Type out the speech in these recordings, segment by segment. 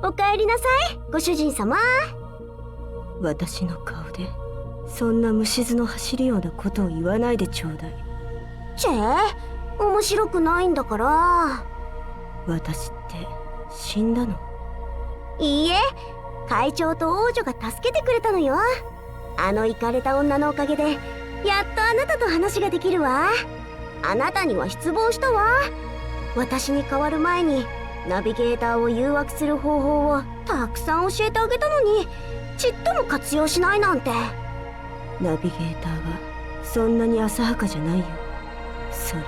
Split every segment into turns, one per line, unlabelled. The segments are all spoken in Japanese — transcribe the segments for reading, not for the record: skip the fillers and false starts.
おかえりなさい、ご主人様。
私の顔でそんな虫唾の走るようなことを言わないでちょうだい。
面白くないんだから。
私って死んだの？
いいえ、会長と王女が助けてくれたのよ。あのイカれた女のおかげでやっとあなたと話ができるわ。あなたには失望したわ。私に代わる前にナビゲーターを誘惑する方法をたくさん教えてあげたのに、ちっとも活用しないなんて。
ナビゲーターはそんなに浅はかじゃないよ。それに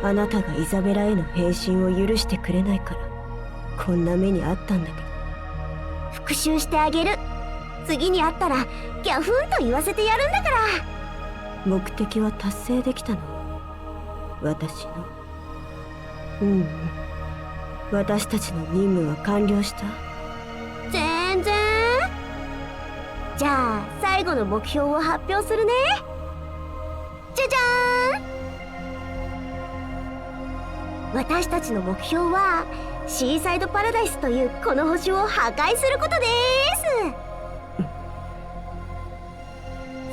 あなたがイザベラへの変身を許してくれないからこんな目にあったんだけど。
復讐してあげる。次に会ったらギャフンと言わせてやるんだから。
目的は達成できたの？私の。私たちの任務は完了した？
全然。じゃあ最後の目標を発表するね。じゃじゃーん。私たちの目標はシーサイドパラダイスというこの星を破壊することで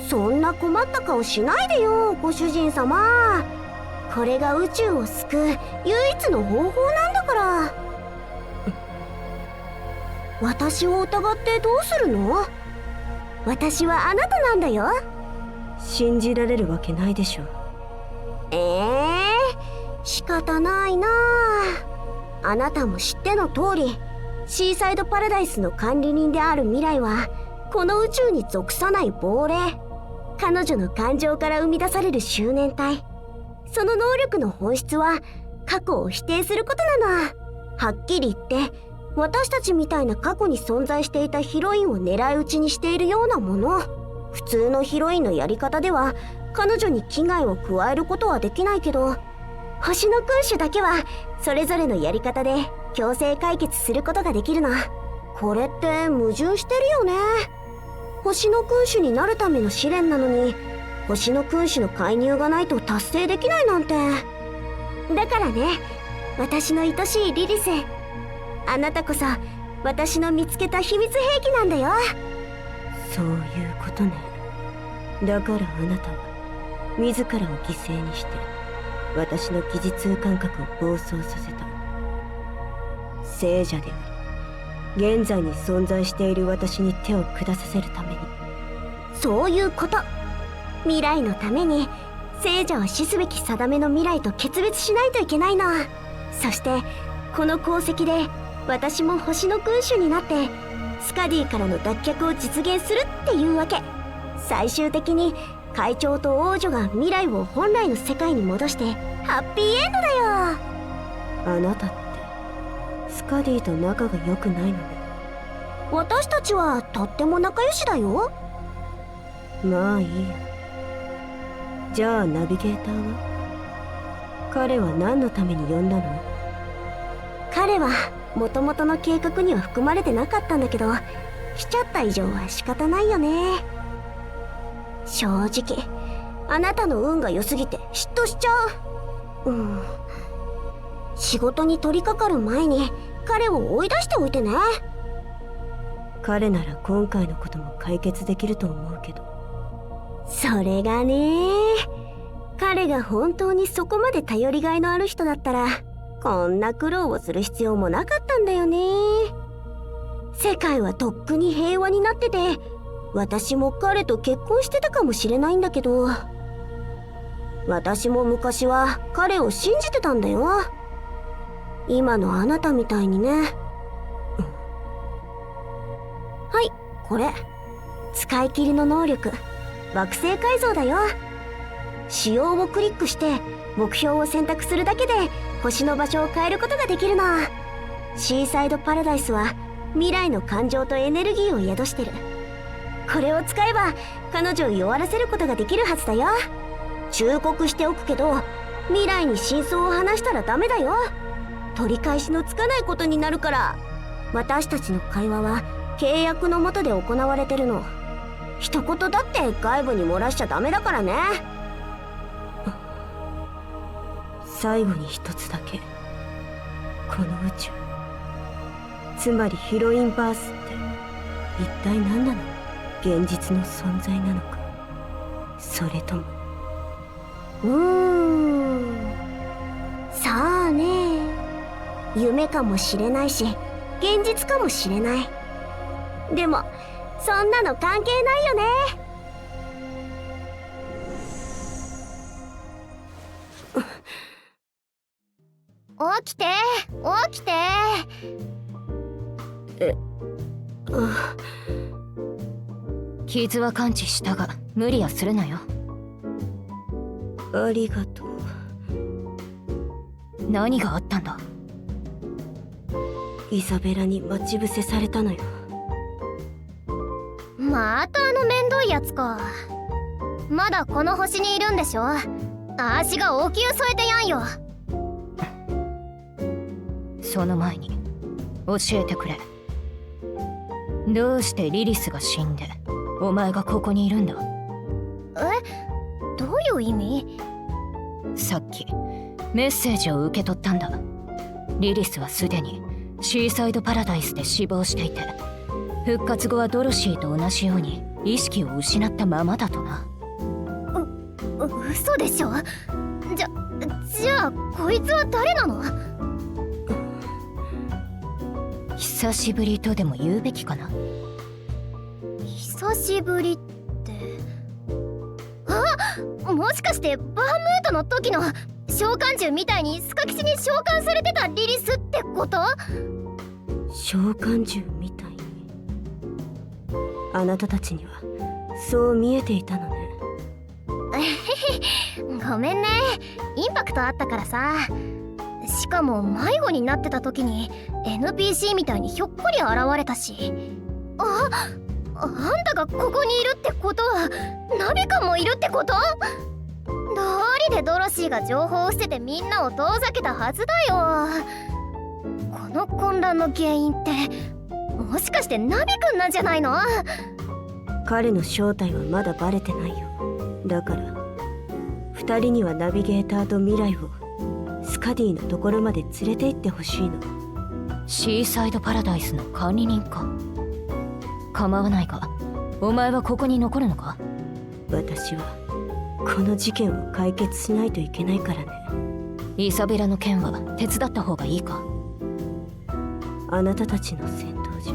す。そんな困った顔しないでよ、ご主人様。これが宇宙を救う唯一の方法なんだから。私を疑ってどうするの？私はあなたなんだよ。
信じられるわけないでしょ。
仕方ないなあ。あなたも知っての通り、シーサイドパラダイスの管理人である未来はこの宇宙に属さない亡霊。彼女の感情から生み出される執念体。その能力の本質は過去を否定することなの。はっきり言って私たちみたいな過去に存在していたヒロインを狙い撃ちにしているようなもの。普通のヒロインのやり方では彼女に危害を加えることはできないけど、星の君主だけはそれぞれのやり方で強制解決することができるの。これって矛盾してるよね。星の君主になるための試練なのに、星の君主の介入がないと達成できないなんて。だからね、私の愛しいリリス、あなたこそ私の見つけた秘密兵器なんだよ。
そういうことね。だからあなたは自らを犠牲にして私の疑似通感覚を暴走させた。聖者であり現在に存在している私に手を下させるために。
そういうこと。未来のために聖者は死すべき定めの未来と決別しないといけないの。そしてこの功績で私も星の君主になってスカディからの脱却を実現するっていうわけ。最終的に会長と王女が未来を本来の世界に戻してハッピーエンドだよ。
あなたってスカディと仲が良くないのね。
私たちはとっても仲良しだよ。
まあいいや。じゃあナビゲーターは？彼は何のために呼んだの？
彼は元々の計画には含まれてなかったんだけど、来ちゃった以上は仕方ないよね。正直あなたの運が良すぎて嫉妬しちゃう。仕事に取り掛かる前に彼を追い出しておいてね。
彼なら今回のことも解決できると思うけど。
それがね、彼が本当にそこまで頼りがいのある人だったらこんな苦労をする必要もなかったんだよね。世界はとっくに平和になってて、私も彼と結婚してたかもしれないんだけど、私も昔は彼を信じてたんだよ。今のあなたみたいにね。はい、これ使い切りの能力、惑星改造だよ。仕様をクリックして目標を選択するだけで星の場所を変えることができるの。シーサイドパラダイスは未来の感情とエネルギーを宿してる。これを使えば彼女を弱らせることができるはずだよ。忠告しておくけど、未来に真相を話したらダメだよ。取り返しのつかないことになるから。私たちの会話は契約の下で行われてるの。一言だって外部に漏らしちゃダメだからね。
最後に一つだけ、この宇宙つまりヒロインバースって一体何なの？現実の存在なのか、それとも。
さあね、夢かもしれないし現実かもしれない。でもそんなの関係ないよね。起きて起きて。
傷は完治したが無理はするなよ。
ありがとう。
何があったんだ？
イザベラに待ち伏せされたのよ。
またあのめんどいやつか。まだこの星にいるんでしょ。足がお灸添えてやんよ。
その前に教えてくれ。どうしてリリスが死んでお前がここにいるんだ？
どういう意味？
さっきメッセージを受け取ったんだ。リリスはすでにシーサイドパラダイスで死亡していて、復活後はドロシーと同じように意識を失ったままだとな。
嘘でしょ。じゃあこいつは誰なの？
久しぶりとでも言うべきかな。
久しぶりって。もしかしてバームートの時の召喚獣みたいにスカキシに召喚されてたリリスってこと？
召喚獣みたいに。あなたたちにはそう見えていたのね。
ごめんね、インパクトあったからさ。しかも迷子になってた時に NPC みたいにひょっこり現れたし。あんたがここにいるってことはナビカもいるってこと？道理でドロシーが情報を捨ててみんなを遠ざけたはずだよ。この混乱の原因ってもしかしてナビくんなんじゃないの？
彼の正体はまだバレてないよ。だから2人にはナビゲーターと未来をスカディのところまで連れて行ってほしいの。
シーサイドパラダイスの管理人か。構わないが、お前はここに残るのか？
私はこの事件を解決しないといけないからね。
イサベラの件は手伝った方がいいか？
あなたたちの戦闘じゃ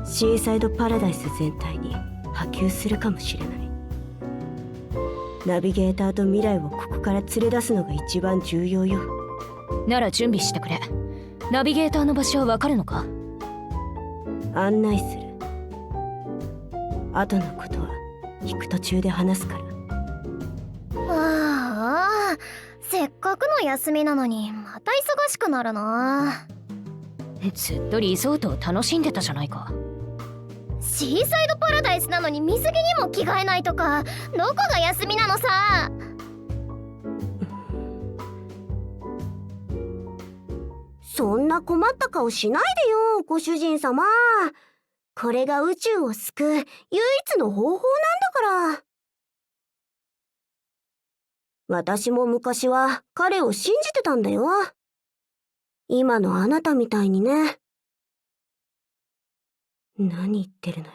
シーサイドパラダイス全体に波及するかもしれない。ナビゲーターと未来をここから連れ出すのが一番重要よ。
なら準備してくれ。ナビゲーターの場所はわかるのか？
案内する。後のことは行く途中で話すから。
せっかくの休みなのにまた忙しくなるな。
ずっとリゾートを楽しんでたじゃないか。
シーサイドパラダイスなのに水着にも着替えないとか、どこが休みなのさ。そんな困った顔しないでよ、ご主人様。これが宇宙を救う唯一の方法なんだから。私も昔は彼を信じてたんだよ。今のあなたみたいにね。
何言ってるのよ。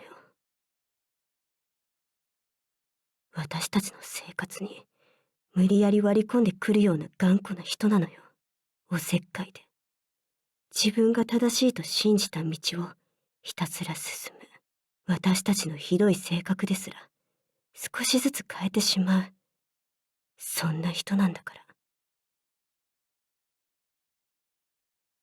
私たちの生活に無理やり割り込んでくるような頑固な人なのよ。おせっかいで自分が正しいと信じた道をひたすら進む私たちのひどい性格ですら少しずつ変えてしまう、そんな人なんだから。